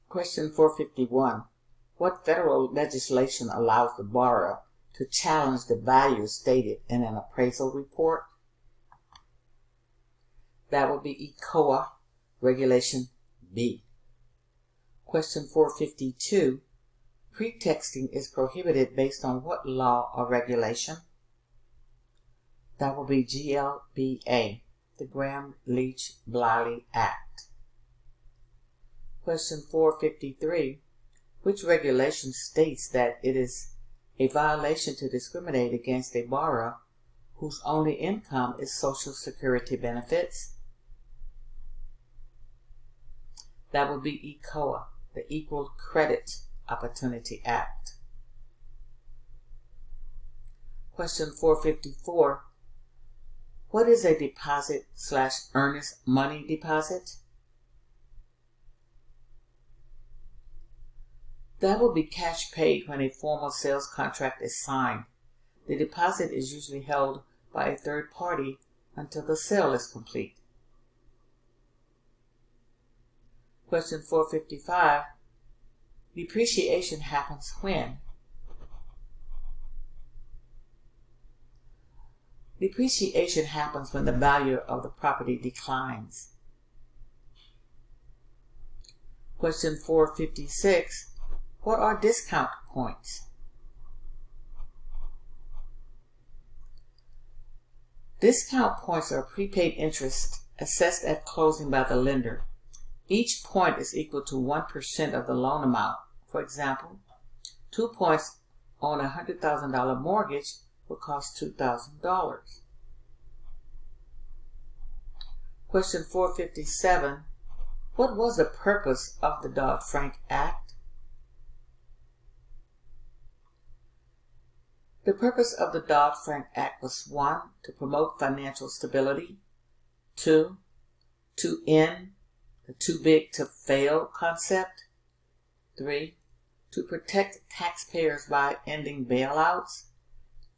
Question 451. What federal legislation allows the borrower to challenge the value stated in an appraisal report? That would be ECOA Regulation B. Question 452. Pretexting is prohibited based on what law or regulation? That will be GLBA, the Graham-Leach-Bliley Act. Question 453. Which regulation states that it is a violation to discriminate against a borrower whose only income is Social Security benefits? That would be ECOA, the Equal Credit Opportunity Act. Question 454. What is a deposit/earnest money deposit? That will be cash paid when a formal sales contract is signed. The deposit is usually held by a third party until the sale is complete. Question 455. Depreciation happens when? Depreciation happens when the value of the property declines. Question 456. What are discount points? Discount points are prepaid interest assessed at closing by the lender. Each point is equal to 1% of the loan amount. For example, 2 points on a $100,000 mortgage will cost $2,000. Question 457. What was the purpose of the Dodd-Frank Act? The purpose of the Dodd-Frank Act was 1. To promote financial stability. 2. To end the too big to fail concept. 3. To protect taxpayers by ending bailouts.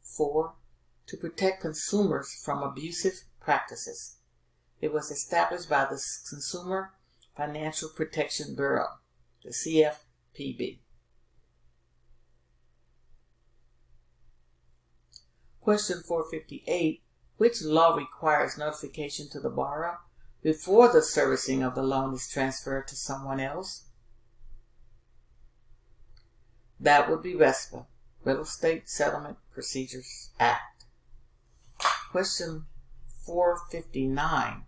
4. To protect consumers from abusive practices. It was established by the Consumer Financial Protection Bureau, the CFPB. Question 458. Which law requires notification to the borrower before the servicing of the loan is transferred to someone else? That would be RESPA, Real Estate Settlement Procedures Act. Question 459.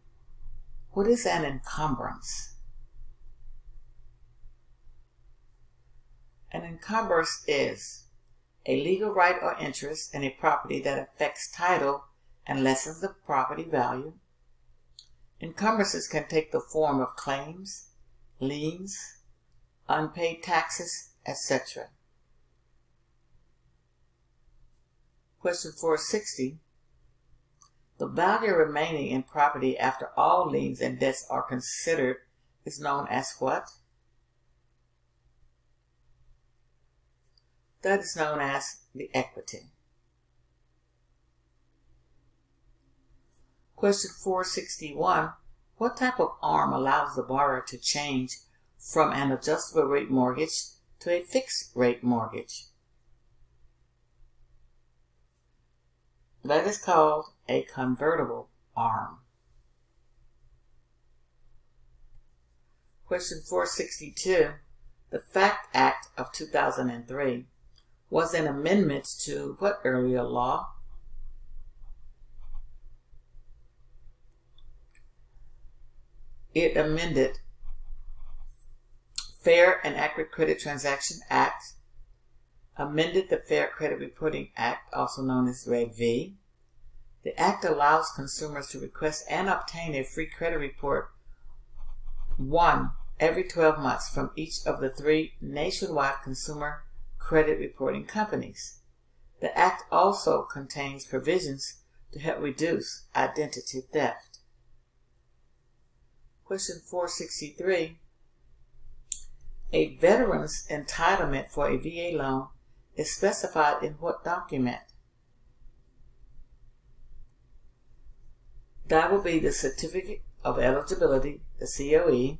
What is an encumbrance? An encumbrance is a legal right or interest in a property that affects title and lessens the property value. Encumbrances can take the form of claims, liens, unpaid taxes, etc. Question 460. The value remaining in property after all liens and debts are considered is known as what? That is known as the equity. Question 461. What type of arm allows the borrower to change from an adjustable rate mortgage to a fixed rate mortgage? That is called a convertible arm. Question 462. The FACT Act of 2003 was an amendment to what earlier law? It amended Fair and Accurate Credit Transaction Act, amended the Fair Credit Reporting Act, also known as Reg V. The Act allows consumers to request and obtain a free credit report, one every 12 months from each of the 3 nationwide consumer credit reporting companies. The Act also contains provisions to help reduce identity theft. Question 463. A veteran's entitlement for a VA loan is specified in what document? That will be the Certificate of Eligibility, the COE,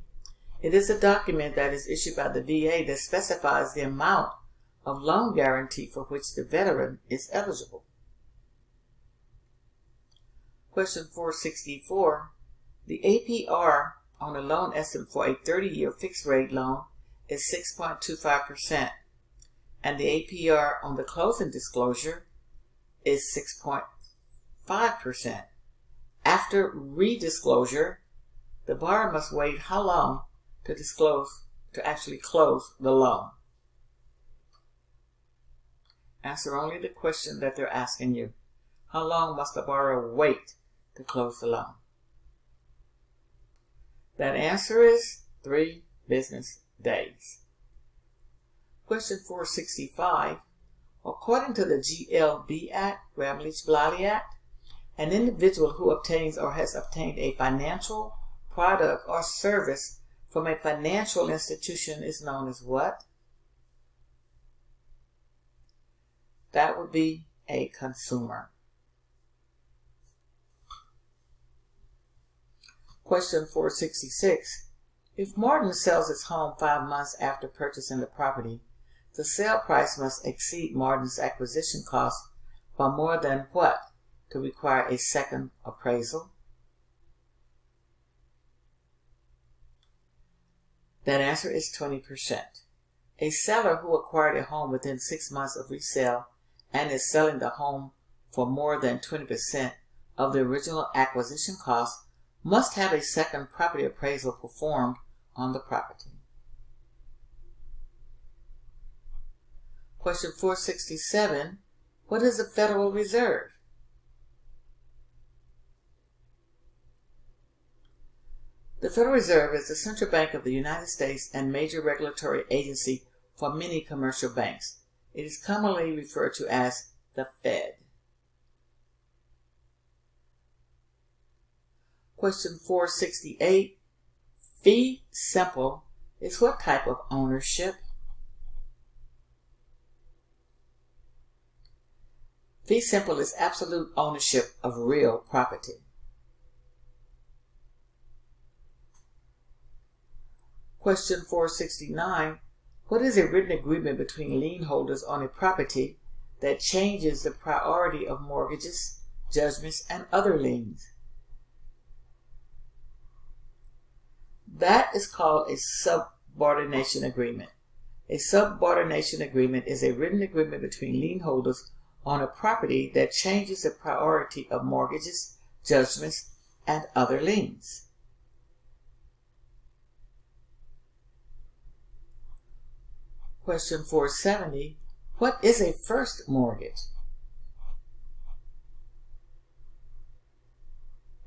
It is a document that is issued by the VA that specifies the amount of loan guarantee for which the veteran is eligible. Question 464. The APR on a loan estimate for a 30-year fixed rate loan is 6.25%, and the APR on the closing disclosure is 6.5%. After redisclosure, the borrower must wait how long to actually close the loan? Answer only the question that they're asking you. How long must the borrower wait to close the loan? That answer is 3 business days. Question 465. According to the GLB Act, Gramm-Leach-Bliley Act, an individual who obtains or has obtained a financial product or service from a financial institution is known as what? That would be a consumer. Question 466. If Martin sells his home 5 months after purchasing the property, the sale price must exceed Martin's acquisition cost by more than what to require a second appraisal? That answer is 20%. A seller who acquired a home within 6 months of resale and is selling the home for more than 20% of the original acquisition cost must have a second property appraisal performed on the property. Question 467. What is the Federal Reserve? The Federal Reserve is the central bank of the United States and major regulatory agency for many commercial banks. It is commonly referred to as the Fed. Question 468. Fee simple is what type of ownership? Fee simple is absolute ownership of real property. Question 469. What is a written agreement between lien holders on a property that changes the priority of mortgages, judgments, and other liens? That is called a subordination agreement. A subordination agreement is a written agreement between lien holders on a property that changes the priority of mortgages, judgments, and other liens. Question 470. What is a first mortgage?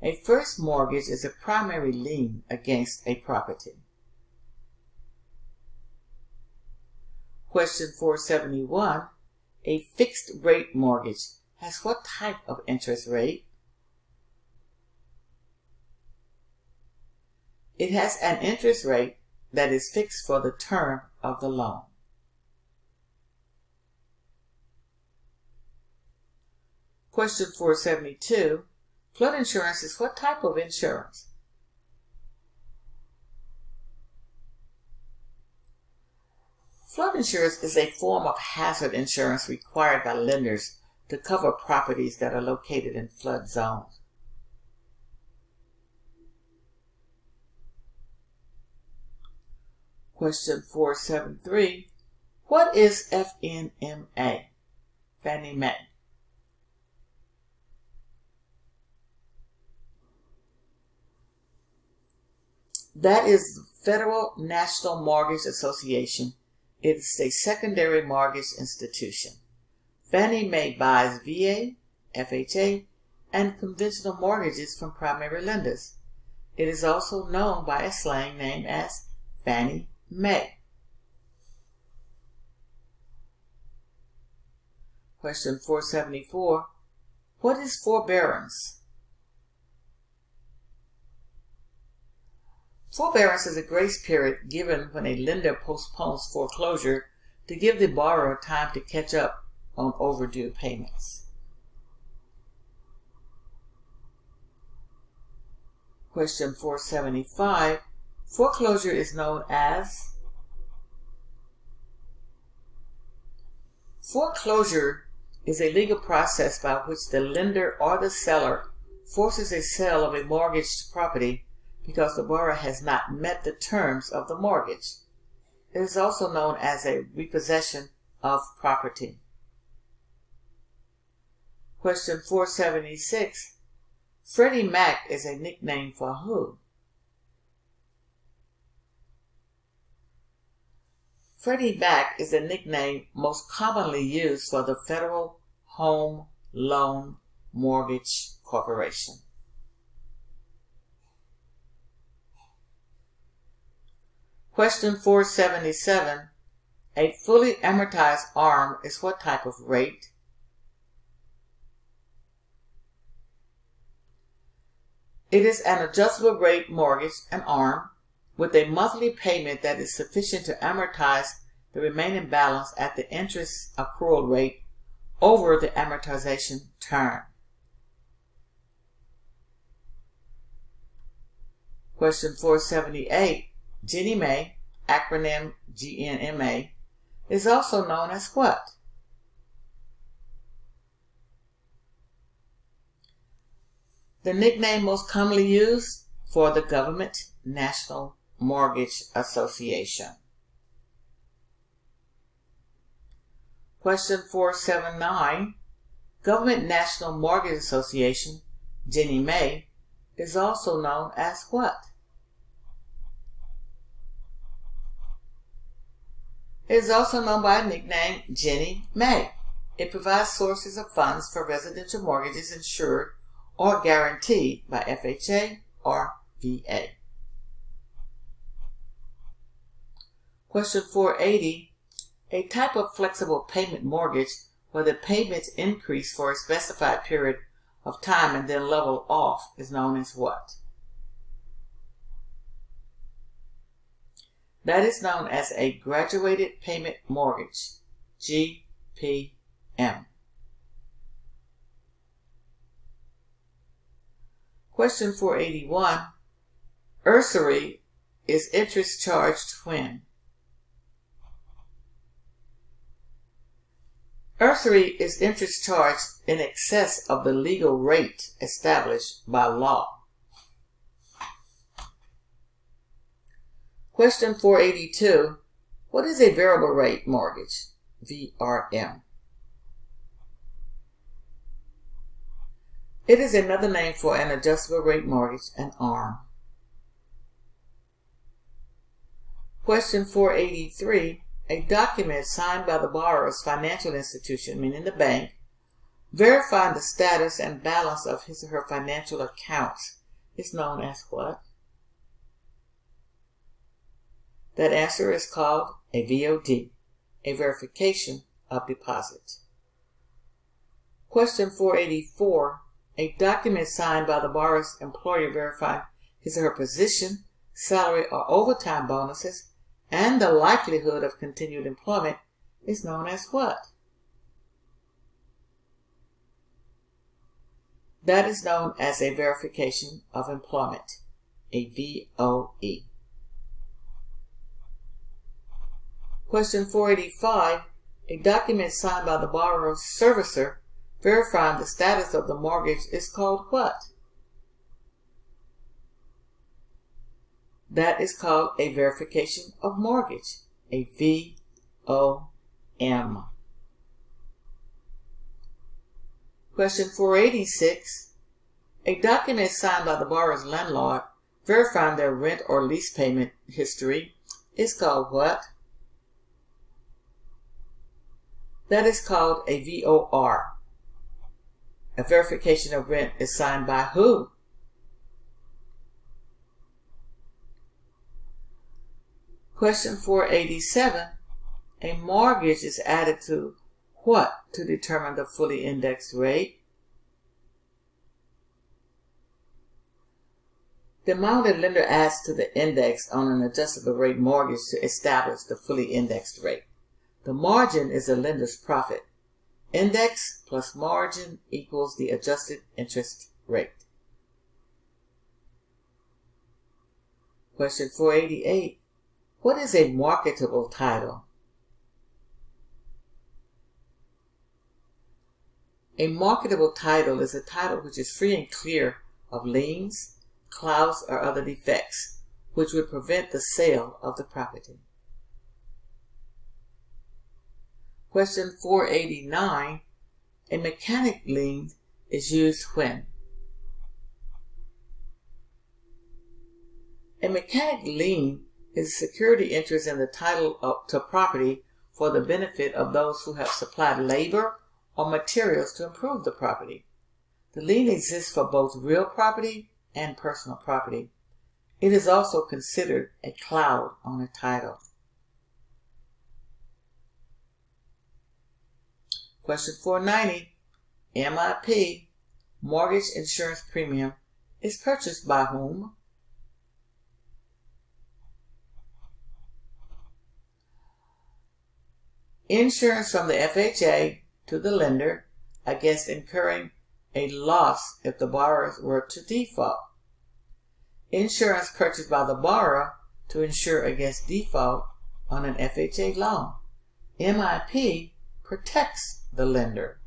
A first mortgage is a primary lien against a property. Question 471. A fixed rate mortgage has what type of interest rate? It has an interest rate that is fixed for the term of the loan. Question 472. Flood insurance is what type of insurance? Flood insurance is a form of hazard insurance required by lenders to cover properties that are located in flood zones. Question 473. What is FNMA? Fannie Mae. That is Federal National Mortgage Association. It is a secondary mortgage institution. Fannie Mae buys VA, FHA, and conventional mortgages from primary lenders. It is also known by a slang name as Fannie Mae. Question 474. What is forbearance? Forbearance is a grace period given when a lender postpones foreclosure to give the borrower time to catch up on overdue payments. Question 475. Foreclosure is known as foreclosure is a legal process by which the lender or the seller forces a sale of a mortgaged property because the borrower has not met the terms of the mortgage. It is also known as a repossession of property. Question 476. Freddie Mac is a nickname for who? Freddie Mac is the nickname most commonly used for the Federal Home Loan Mortgage Corporation. Question 477. A fully amortized ARM is what type of rate? It is an adjustable rate mortgage, an ARM, with a monthly payment that is sufficient to amortize the remaining balance at the interest accrual rate over the amortization term. Question 478. Ginnie Mae, acronym GNMA, is also known as what? The nickname most commonly used for the Government National Mortgage Association. Question 479. Government National Mortgage Association, Ginnie Mae, is also known as what? It is also known by a nickname Ginnie Mae. It provides sources of funds for residential mortgages insured or guaranteed by FHA or VA. Question 480. A type of flexible payment mortgage where the payments increase for a specified period of time and then level off is known as what? That is known as a graduated payment mortgage, GPM. Question 481. Usury is interest charged when? Usury is interest charged in excess of the legal rate established by law. Question 482. What is a variable rate mortgage? VRM. It is another name for an adjustable rate mortgage, an ARM. Question 483. A document signed by the borrower's financial institution, meaning the bank, verifying the status and balance of his or her financial accounts is known as what? That answer is called a VOD, a verification of deposit. Question 484. A document signed by the borrower's employer verifying his or her position, salary, or overtime bonuses and the likelihood of continued employment is known as what? That is known as a verification of employment, a VOE. Question 485. A document signed by the borrower's servicer verifying the status of the mortgage is called what? That is called a verification of mortgage, a VOM. Question 486. A document signed by the borrower's landlord verifying their rent or lease payment history is called what? That is called a VOR. A verification of rent is signed by who? Question 487. A mortgage is added to what to determine the fully indexed rate? The amount a lender adds to the index on an adjustable rate mortgage to establish the fully indexed rate. The margin is the lender's profit. Index plus margin equals the adjusted interest rate. Question 488. What is a marketable title? A marketable title is a title which is free and clear of liens, clouds, or other defects, which would prevent the sale of the property. Question 489. A mechanic lien is used when? A mechanic lien is a security interest in the title to property for the benefit of those who have supplied labor or materials to improve the property. The lien exists for both real property and personal property. It is also considered a cloud on a title. Question 490. MIP, mortgage insurance premium, is purchased by whom? Insurance from the FHA to the lender against incurring a loss if the borrower were to default. Insurance purchased by the borrower to insure against default on an FHA loan. MIP protects the lender.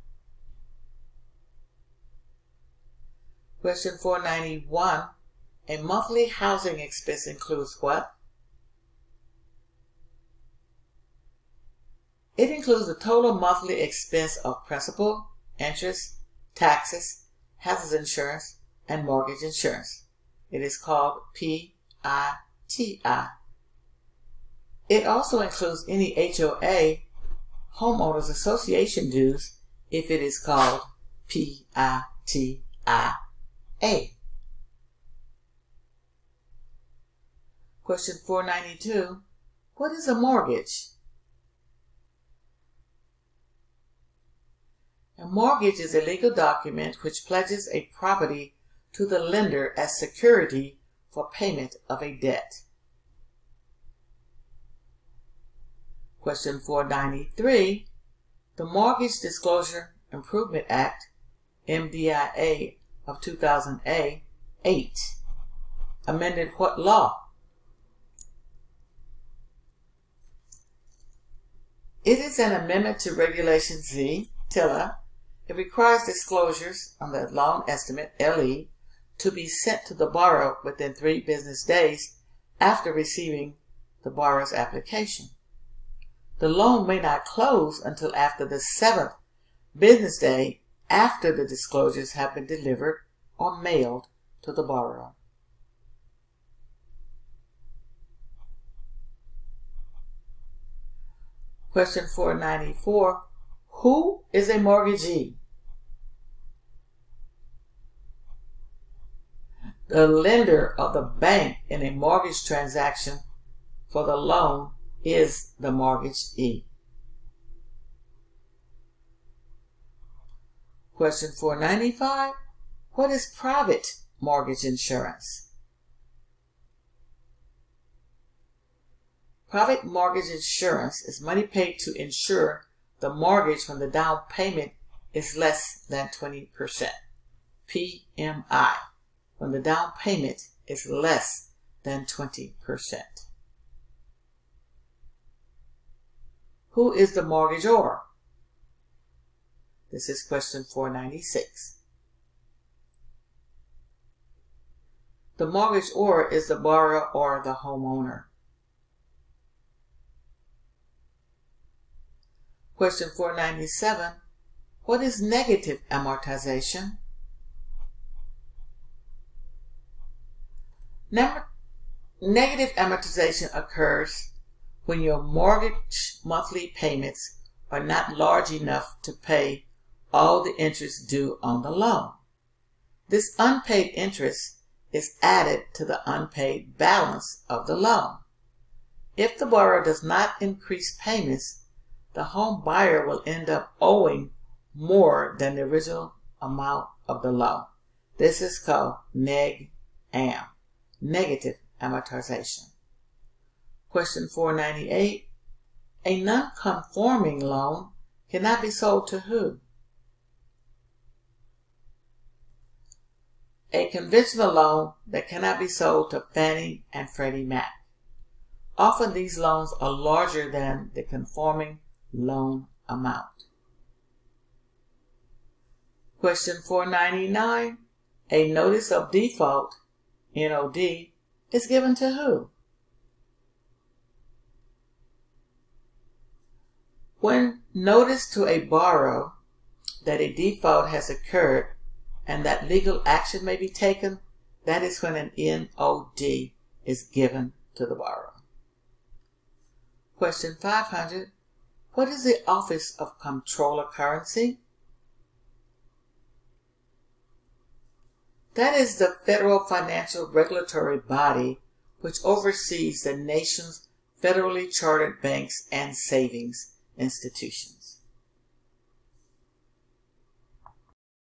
Question 491. A monthly housing expense includes what? It includes the total monthly expense of principal, interest, taxes, hazard insurance, and mortgage insurance. It is called PITI. It also includes any HOA, Homeowners Association dues, if it is called PITIA. Question 492. What is a mortgage? A mortgage is a legal document which pledges a property to the lender as security for payment of a debt. Question 493. The Mortgage Disclosure Improvement Act, MDIA, of 2008 amended what law? It is an amendment to Regulation Z, TILA. It requires disclosures on the loan estimate, LE, to be sent to the borrower within 3 business days after receiving the borrower's application. The loan may not close until after the 7th business day after the disclosures have been delivered or mailed to the borrower. Question 494. Who is a mortgagee? The lender of the bank in a mortgage transaction for the loan is the mortgagee. Question 495. What is private mortgage insurance? Private mortgage insurance is money paid to insure the mortgage when the down payment is less than 20%. PMI, when the down payment is less than 20%. Who is the mortgagor? This is question 496. The mortgagor is the borrower or the homeowner. Question 497. What is negative amortization? Negative amortization occurs when your mortgage monthly payments are not large enough to pay all the interest due on the loan. This unpaid interest is added to the unpaid balance of the loan. If the borrower does not increase payments, the home buyer will end up owing more than the original amount of the loan. This is called neg-am, negative amortization. Question 498. A non-conforming loan cannot be sold to who? A conventional loan that cannot be sold to Fannie and Freddie Mac. Often these loans are larger than the conforming loan amount. Question 499. A notice of default, NOD, is given to who? When notice to a borrower that a default has occurred and that legal action may be taken, that is when an NOD is given to the borrower. Question 500. What is the Office of Comptroller Currency? That is the federal financial regulatory body which oversees the nation's federally chartered banks and savings institutions.